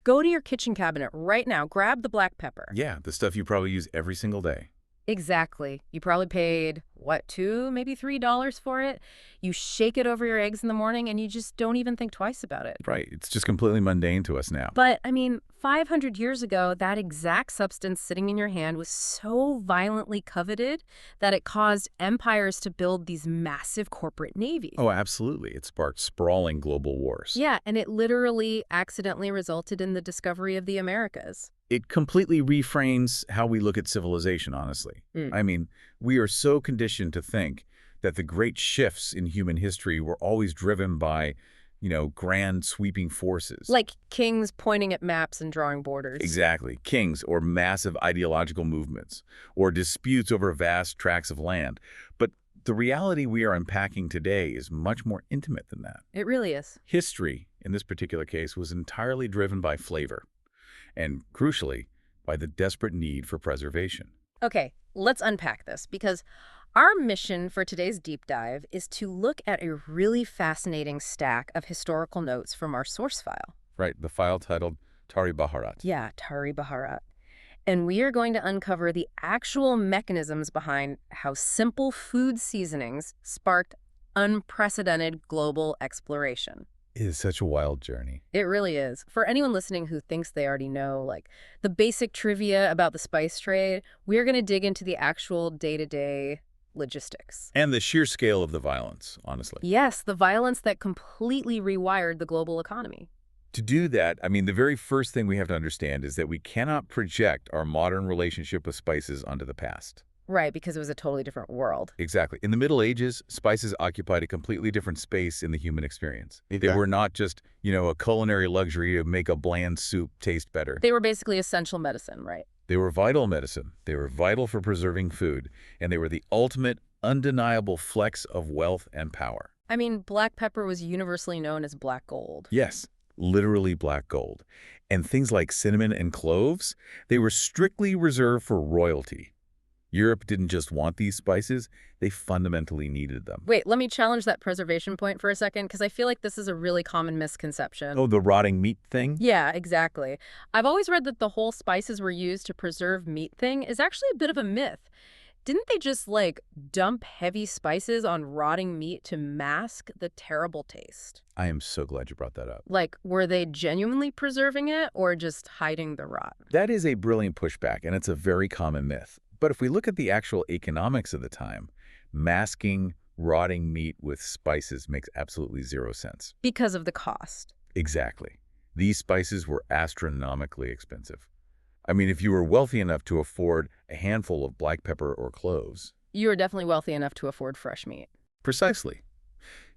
Go to your kitchen cabinet right now, grab the black pepper. Yeah, the stuff you probably use every single day. Exactly. You probably paid, what, $2, maybe $3 for it? You shake it over your eggs in the morning and you just don't even think twice about it. Right. It's just completely mundane to us now. But, I mean, 500 years ago, that exact substance sitting in your hand was so violently coveted that it caused empires to build these massive corporate navies. Oh, absolutely. It sparked sprawling global wars. Yeah, and it literally accidentally resulted in the discovery of the Americas. It completely reframes how we look at civilization, honestly. I mean, we are so conditioned to think that the great shifts in human history were always driven by, grand sweeping forces. Like kings pointing at maps and drawing borders. Exactly. Kings or massive ideological movements or disputes over vast tracts of land. But the reality we are unpacking today is much more intimate than that. It really is. History, in this particular case, was entirely driven by flavor. And crucially, by the desperate need for preservation. Okay, let's unpack this, because our mission for today's deep dive is to look at a really fascinating stack of historical notes from our source file. Right, the file titled Tari Baharat. Yeah, Tari Baharat. And we are going to uncover the actual mechanisms behind how simple food seasonings sparked unprecedented global exploration. It is such a wild journey. It really is. For anyone listening who thinks they already know, like, the basic trivia about the spice trade, we're going to dig into the actual day-to-day logistics. And the sheer scale of the violence, honestly. Yes, the violence that completely rewired the global economy. To do that, I mean, the very first thing we have to understand is that we cannot project our modern relationship with spices onto the past. Right, because it was a totally different world. Exactly. In the Middle Ages, spices occupied a completely different space in the human experience. They were not just, a culinary luxury to make a bland soup taste better. They were basically essential medicine, right? They were vital medicine. They were vital for preserving food. And they were the ultimate, undeniable flex of wealth and power. I mean, black pepper was universally known as black gold. Yes, literally black gold. And things like cinnamon and cloves, they were strictly reserved for royalty. Europe didn't just want these spices, they fundamentally needed them. Wait, let me challenge that preservation point for a second, because I feel like this is a really common misconception. Oh, the rotting meat thing? Yeah, exactly. I've always read that the whole spices were used to preserve meat thing is actually a bit of a myth. Didn't they just, dump heavy spices on rotting meat to mask the terrible taste? I am so glad you brought that up. Were they genuinely preserving it or just hiding the rot? That is a brilliant pushback, and it's a very common myth. But if we look at the actual economics of the time, masking rotting meat with spices makes absolutely zero sense. Because of the cost. Exactly. These spices were astronomically expensive. I mean, if you were wealthy enough to afford a handful of black pepper or cloves. You were definitely wealthy enough to afford fresh meat. Precisely.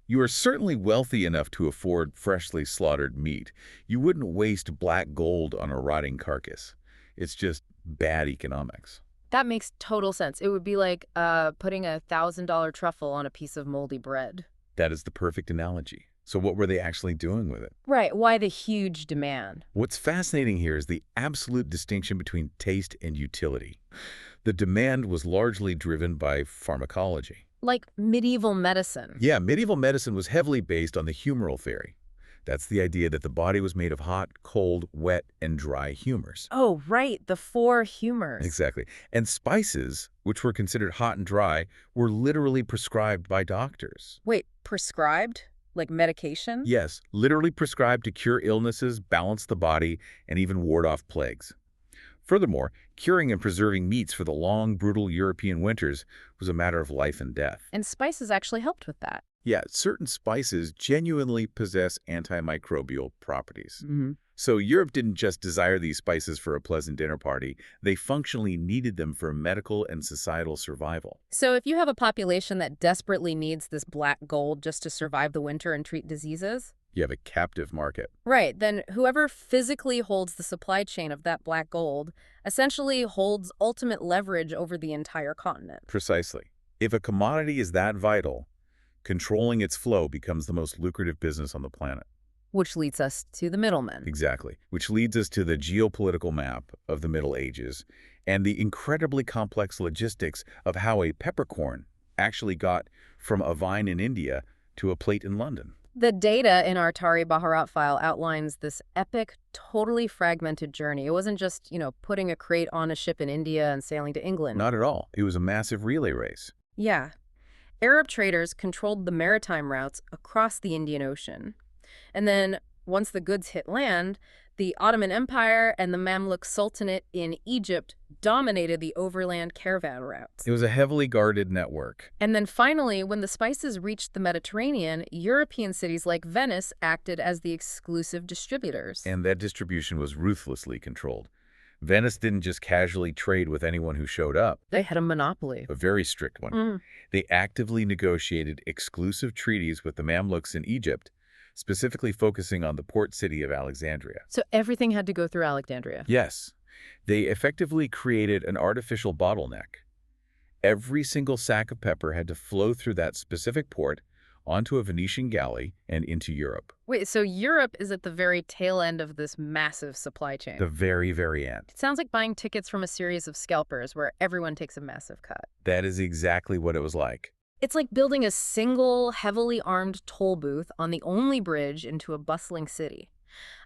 You are certainly wealthy enough to afford freshly slaughtered meat. You wouldn't waste black gold on a rotting carcass. It's just bad economics. That makes total sense. It would be like putting a $1,000 truffle on a piece of moldy bread. That is the perfect analogy. So what were they actually doing with it? Right. Why the huge demand? What's fascinating here is the absolute distinction between taste and utility. The demand was largely driven by pharmacology. Like medieval medicine. Yeah, medieval medicine was heavily based on the humoral theory. That's the idea that the body was made of hot, cold, wet, and dry humors. Oh, right. The 4 humors. Exactly. And spices, which were considered hot and dry, were literally prescribed by doctors. Wait, prescribed? Like medication? Yes, literally prescribed to cure illnesses, balance the body, and even ward off plagues. Furthermore, curing and preserving meats for the long, brutal European winters was a matter of life and death. And spices actually helped with that. Yeah, certain spices genuinely possess antimicrobial properties. Mm-hmm. So Europe didn't just desire these spices for a pleasant dinner party. They functionally needed them for medical and societal survival. So if you have a population that desperately needs this black gold just to survive the winter and treat diseases? You have a captive market. Right, then whoever physically holds the supply chain of that black gold essentially holds ultimate leverage over the entire continent. Precisely. If a commodity is that vital, controlling its flow becomes the most lucrative business on the planet. Which leads us to the middlemen. Exactly. Which leads us to the geopolitical map of the Middle Ages and the incredibly complex logistics of how a peppercorn actually got from a vine in India to a plate in London. The data in our Tari Baharat file outlines this epic, totally fragmented journey. It wasn't just, putting a crate on a ship in India and sailing to England. Not at all. It was a massive relay race. Yeah. Arab traders controlled the maritime routes across the Indian Ocean. And then, once the goods hit land, the Ottoman Empire and the Mamluk Sultanate in Egypt dominated the overland caravan routes. It was a heavily guarded network. And then finally, when the spices reached the Mediterranean, European cities like Venice acted as the exclusive distributors. And that distribution was ruthlessly controlled. Venice didn't just casually trade with anyone who showed up. They had a monopoly. A very strict one. They actively negotiated exclusive treaties with the Mamluks in Egypt, specifically focusing on the port city of Alexandria. So everything had to go through Alexandria. Yes, they effectively created an artificial bottleneck. Every single sack of pepper had to flow through that specific port onto a Venetian galley and into Europe. Wait, so Europe is at the very tail end of this massive supply chain. The very, very end. It sounds like buying tickets from a series of scalpers where everyone takes a massive cut. That is exactly what it was like. It's like building a single, heavily armed toll booth on the only bridge into a bustling city.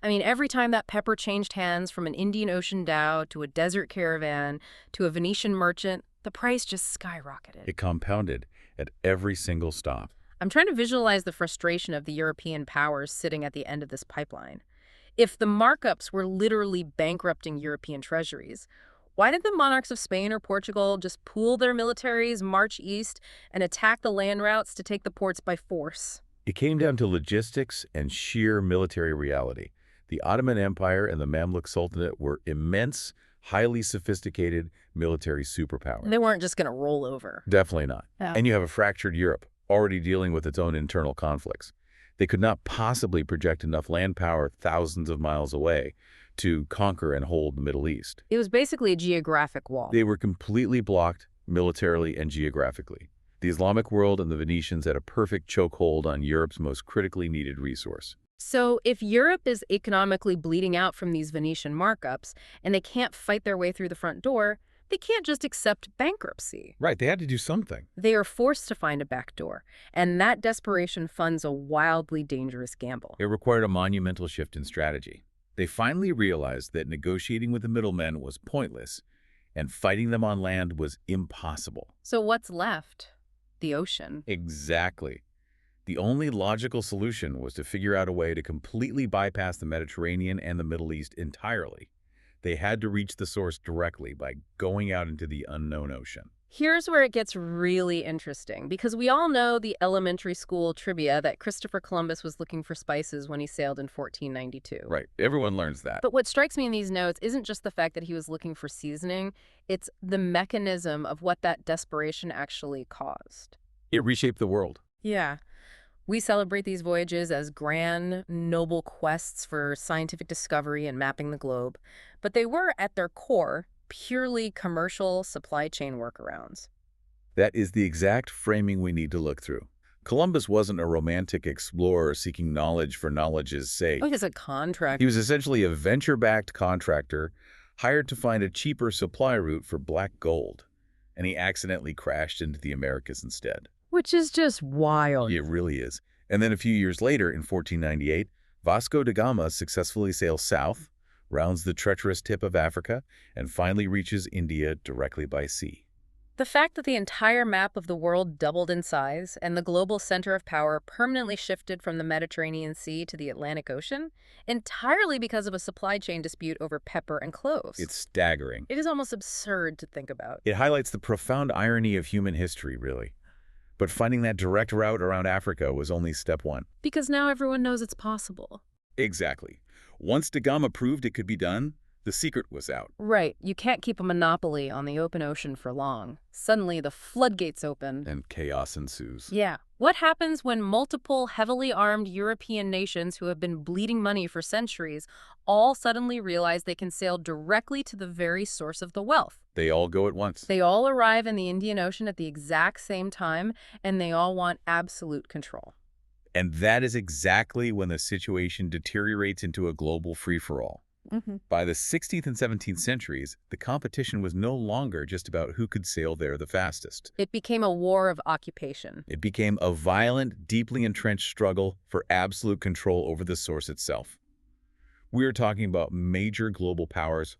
I mean, every time that pepper changed hands from an Indian Ocean dhow to a desert caravan to a Venetian merchant, the price just skyrocketed. It compounded at every single stop. I'm trying to visualize the frustration of the European powers sitting at the end of this pipeline. If the markups were literally bankrupting European treasuries, why did the monarchs of Spain or Portugal just pool their militaries, march east, and attack the land routes to take the ports by force? It came down to logistics and sheer military reality. The Ottoman Empire and the Mamluk Sultanate were immense, highly sophisticated military superpowers. They weren't just going to roll over. Definitely not. Yeah. And you have a fractured Europe, already dealing with its own internal conflicts. They could not possibly project enough land power thousands of miles away to conquer and hold the Middle East. It was basically a geographic wall. They were completely blocked militarily and geographically. The Islamic world and the Venetians had a perfect chokehold on Europe's most critically needed resource. So if Europe is economically bleeding out from these Venetian markups and they can't fight their way through the front door, they can't just accept bankruptcy. Right, they had to do something. They are forced to find a backdoor, and that desperation funds a wildly dangerous gamble. It required a monumental shift in strategy. They finally realized that negotiating with the middlemen was pointless, and fighting them on land was impossible. So what's left? The ocean. Exactly. The only logical solution was to figure out a way to completely bypass the Mediterranean and the Middle East entirely. They had to reach the source directly by going out into the unknown ocean. Here's where it gets really interesting, because we all know the elementary school trivia that Christopher Columbus was looking for spices when he sailed in 1492. Right, everyone learns that. But what strikes me in these notes isn't just the fact that he was looking for seasoning, it's the mechanism of what that desperation actually caused. It reshaped the world. Yeah. We celebrate these voyages as grand, noble quests for scientific discovery and mapping the globe, but they were, at their core, purely commercial supply chain workarounds. That is the exact framing we need to look through. Columbus wasn't a romantic explorer seeking knowledge for knowledge's sake. Oh, he was a contract. He was essentially a venture-backed contractor hired to find a cheaper supply route for black gold, and he accidentally crashed into the Americas instead. Which is just wild. It really is. And then a few years later, in 1498, Vasco da Gama successfully sails south, rounds the treacherous tip of Africa, and finally reaches India directly by sea. The fact that the entire map of the world doubled in size and the global center of power permanently shifted from the Mediterranean Sea to the Atlantic Ocean, entirely because of a supply chain dispute over pepper and cloves. It's staggering. It is almost absurd to think about. It highlights the profound irony of human history, really. But finding that direct route around Africa was only step one. Because now everyone knows it's possible. Exactly. Once da Gama proved it could be done, the secret was out. Right. You can't keep a monopoly on the open ocean for long. Suddenly, the floodgates open. And chaos ensues. Yeah. What happens when multiple heavily armed European nations who have been bleeding money for centuries all suddenly realize they can sail directly to the very source of the wealth? They all go at once. They all arrive in the Indian Ocean at the exact same time, and they all want absolute control. And that is exactly when the situation deteriorates into a global free-for-all. Hmm. By the 16th and 17th centuries, the competition was no longer just about who could sail there the fastest. It became a war of occupation. It became a violent, deeply entrenched struggle for absolute control over the source itself. We are talking about major global powers,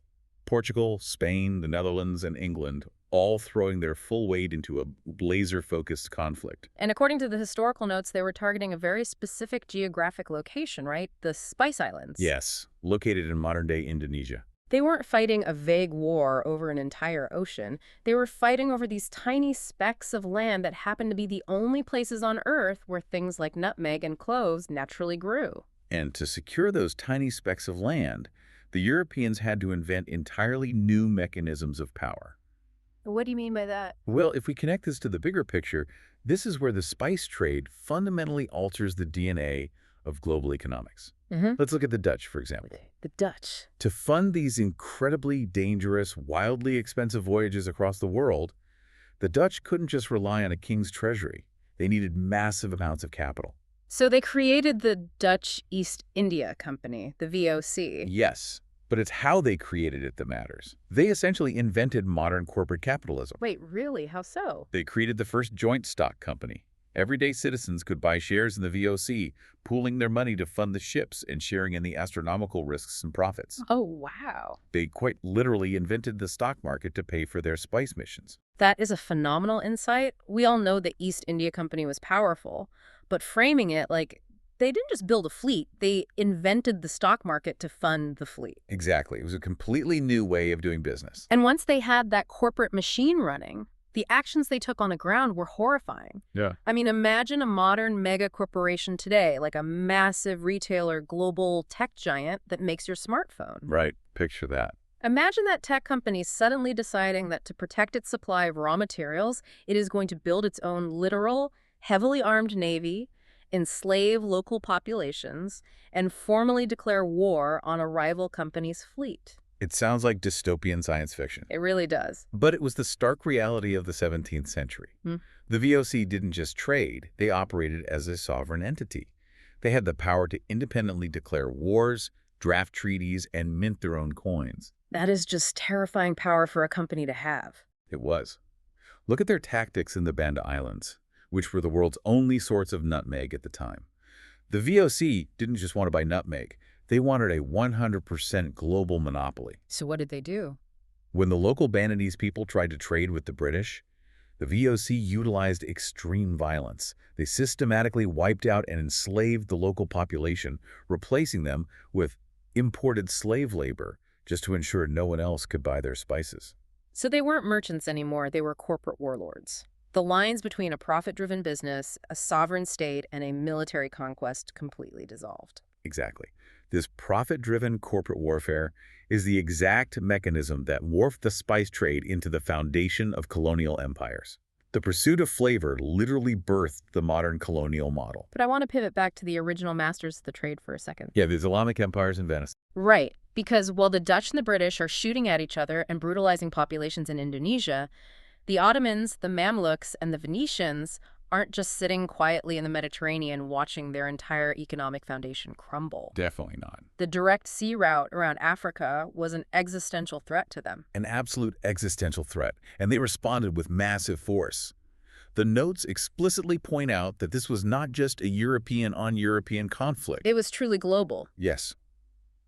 Portugal, Spain, the Netherlands, and England, all throwing their full weight into a laser-focused conflict. And according to the historical notes, they were targeting a very specific geographic location, right? The Spice Islands. Yes, located in modern-day Indonesia. They weren't fighting a vague war over an entire ocean. They were fighting over these tiny specks of land that happened to be the only places on Earth where things like nutmeg and cloves naturally grew. And to secure those tiny specks of land, the Europeans had to invent entirely new mechanisms of power. What do you mean by that? Well, if we connect this to the bigger picture, this is where the spice trade fundamentally alters the DNA of global economics. Let's look at the Dutch, for example. The Dutch. To fund these incredibly dangerous, wildly expensive voyages across the world, the Dutch couldn't just rely on a king's treasury. They needed massive amounts of capital. So they created the Dutch East India Company, the VOC. Yes, but it's how they created it that matters. They essentially invented modern corporate capitalism. Wait, really? How so? They created the first joint stock company. Everyday citizens could buy shares in the VOC, pooling their money to fund the ships and sharing in the astronomical risks and profits. Oh, wow. They quite literally invented the stock market to pay for their spice missions. That is a phenomenal insight. We all know the East India Company was powerful, but framing it like they didn't just build a fleet, they invented the stock market to fund the fleet. Exactly. It was a completely new way of doing business. And once they had that corporate machine running, the actions they took on the ground were horrifying. Yeah. I mean, imagine a modern mega corporation today, like a massive retailer global tech giant that makes your smartphone. Right. Picture that. Imagine that tech company suddenly deciding that to protect its supply of raw materials, it is going to build its own literal, heavily armed navy, enslave local populations, and formally declare war on a rival company's fleet. It sounds like dystopian science fiction. It really does. But it was the stark reality of the 17th century. The VOC didn't just trade, they operated as a sovereign entity. They had the power to independently declare wars, draft treaties, and mint their own coins. That is just terrifying power for a company to have. It was. Look at their tactics in the Banda Islands, which were the world's only source of nutmeg at the time. The VOC didn't just want to buy nutmeg. They wanted a 100% global monopoly. So what did they do? When the local Bandanese people tried to trade with the British, the VOC utilized extreme violence. They systematically wiped out and enslaved the local population, replacing them with imported slave labor just to ensure no one else could buy their spices. So they weren't merchants anymore, they were corporate warlords. The lines between a profit-driven business, a sovereign state, and a military conquest completely dissolved. Exactly. This profit-driven corporate warfare is the exact mechanism that morphed the spice trade into the foundation of colonial empires. The pursuit of flavor literally birthed the modern colonial model. But I want to pivot back to the original masters of the trade for a second. Yeah, the Islamic empires in Venice. Right, because while the Dutch and the British are shooting at each other and brutalizing populations in Indonesia, the Ottomans, the Mamluks, and the Venetians aren't just sitting quietly in the Mediterranean watching their entire economic foundation crumble. Definitely not. The direct sea route around Africa was an existential threat to them. An absolute existential threat, and they responded with massive force. The notes explicitly point out that this was not just a European-on-European conflict. It was truly global. Yes.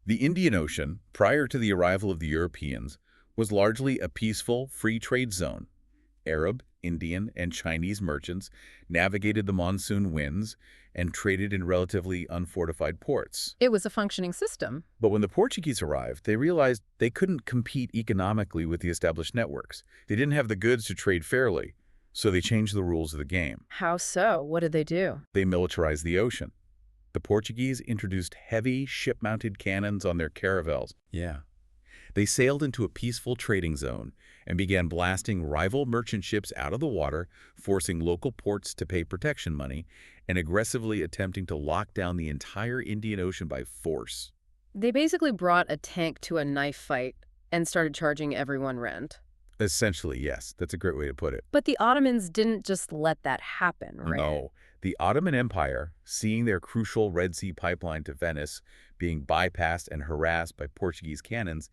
The Indian Ocean, prior to the arrival of the Europeans, was largely a peaceful, free trade zone. Arab, Indian, and Chinese merchants navigated the monsoon winds and traded in relatively unfortified ports. It was a functioning system. But when the Portuguese arrived, they realized they couldn't compete economically with the established networks. They didn't have the goods to trade fairly, so they changed the rules of the game. How so? What did they do? They militarized the ocean. The Portuguese introduced heavy ship-mounted cannons on their caravels. Yeah. They sailed into a peaceful trading zone and began blasting rival merchant ships out of the water, forcing local ports to pay protection money, and aggressively attempting to lock down the entire Indian Ocean by force. They basically brought a tank to a knife fight and started charging everyone rent. Essentially, yes. That's a great way to put it. But the Ottomans didn't just let that happen, right? No. The Ottoman Empire, seeing their crucial Red Sea pipeline to Venice, being bypassed and harassed by Portuguese cannons,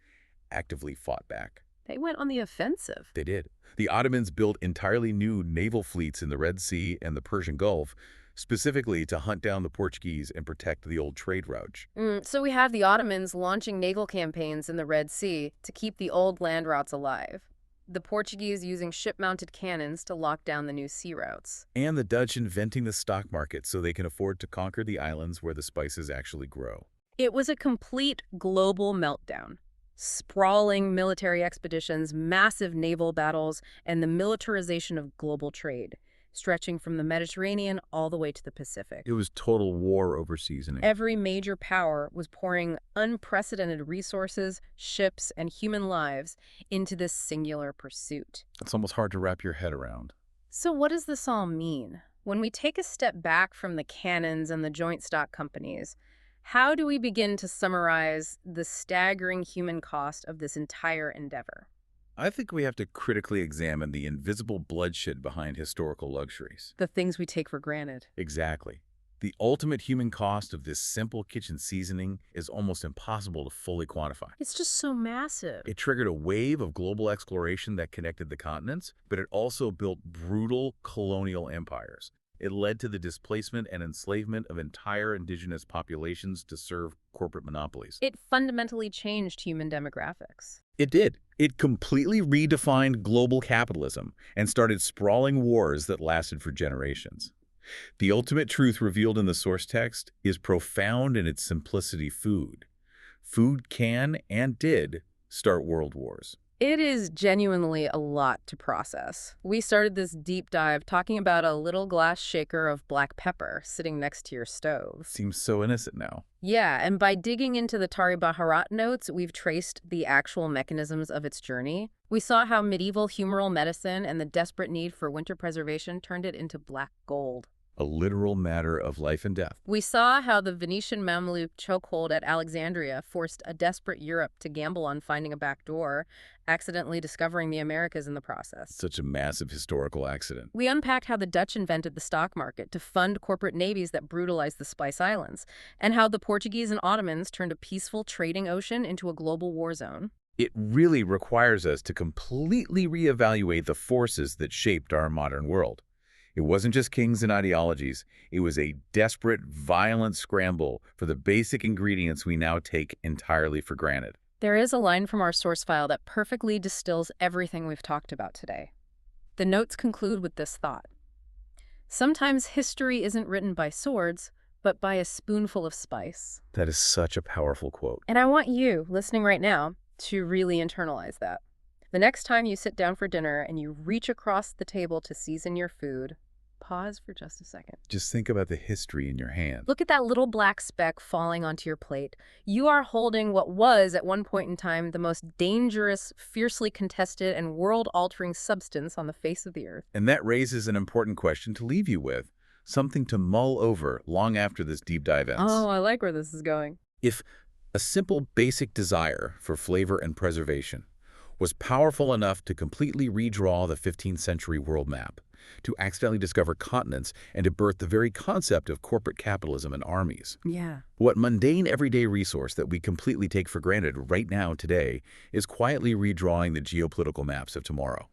actively fought back. They went on the offensive. They did. The Ottomans built entirely new naval fleets in the Red Sea and the Persian Gulf, specifically to hunt down the Portuguese and protect the old trade routes. So we have the Ottomans launching naval campaigns in the Red Sea to keep the old land routes alive. The Portuguese using ship-mounted cannons to lock down the new sea routes. And the Dutch inventing the stock market so they can afford to conquer the islands where the spices actually grow. It was a complete global meltdown. Sprawling military expeditions, massive naval battles, and the militarization of global trade, stretching from the Mediterranean all the way to the Pacific. It was total war over seasoning. Every major power was pouring unprecedented resources, ships, and human lives into this singular pursuit. It's almost hard to wrap your head around. So what does this all mean? When we take a step back from the cannons and the joint stock companies, how do we begin to summarize the staggering human cost of this entire endeavor? I think we have to critically examine the invisible bloodshed behind historical luxuries. The things we take for granted. Exactly. The ultimate human cost of this simple kitchen seasoning is almost impossible to fully quantify. It's just so massive. It triggered a wave of global exploration that connected the continents, but it also built brutal colonial empires. It led to the displacement and enslavement of entire indigenous populations to serve corporate monopolies. It fundamentally changed human demographics. It did. It completely redefined global capitalism and started sprawling wars that lasted for generations. The ultimate truth revealed in the source text is profound in its simplicity. Food can and did start world wars. It is genuinely a lot to process. We started this deep dive talking about a little glass shaker of black pepper sitting next to your stove. Seems so innocent now. Yeah, and by digging into the Tari Baharat notes, we've traced the actual mechanisms of its journey. We saw how medieval humoral medicine and the desperate need for winter preservation turned it into black gold. A literal matter of life and death. We saw how the Venetian Mamluk chokehold at Alexandria forced a desperate Europe to gamble on finding a back door, accidentally discovering the Americas in the process. Such a massive historical accident. We unpacked how the Dutch invented the stock market to fund corporate navies that brutalized the Spice Islands, and how the Portuguese and Ottomans turned a peaceful trading ocean into a global war zone. It really requires us to completely reevaluate the forces that shaped our modern world. It wasn't just kings and ideologies. It was a desperate, violent scramble for the basic ingredients we now take entirely for granted. There is a line from our source file that perfectly distills everything we've talked about today. The notes conclude with this thought. Sometimes history isn't written by swords, but by a spoonful of spice. That is such a powerful quote. And I want you, listening right now, to really internalize that. The next time you sit down for dinner and you reach across the table to season your food, pause for just a second. Just think about the history in your hand. Look at that little black speck falling onto your plate. You are holding what was, at one point in time, the most dangerous, fiercely contested, and world-altering substance on the face of the earth. And that raises an important question to leave you with, something to mull over long after this deep dive ends. Oh, I like where this is going. If a simple, basic desire for flavor and preservation was powerful enough to completely redraw the 15th century world map, to accidentally discover continents, and to birth the very concept of corporate capitalism and armies. Yeah. What mundane everyday resource that we completely take for granted right now today is quietly redrawing the geopolitical maps of tomorrow.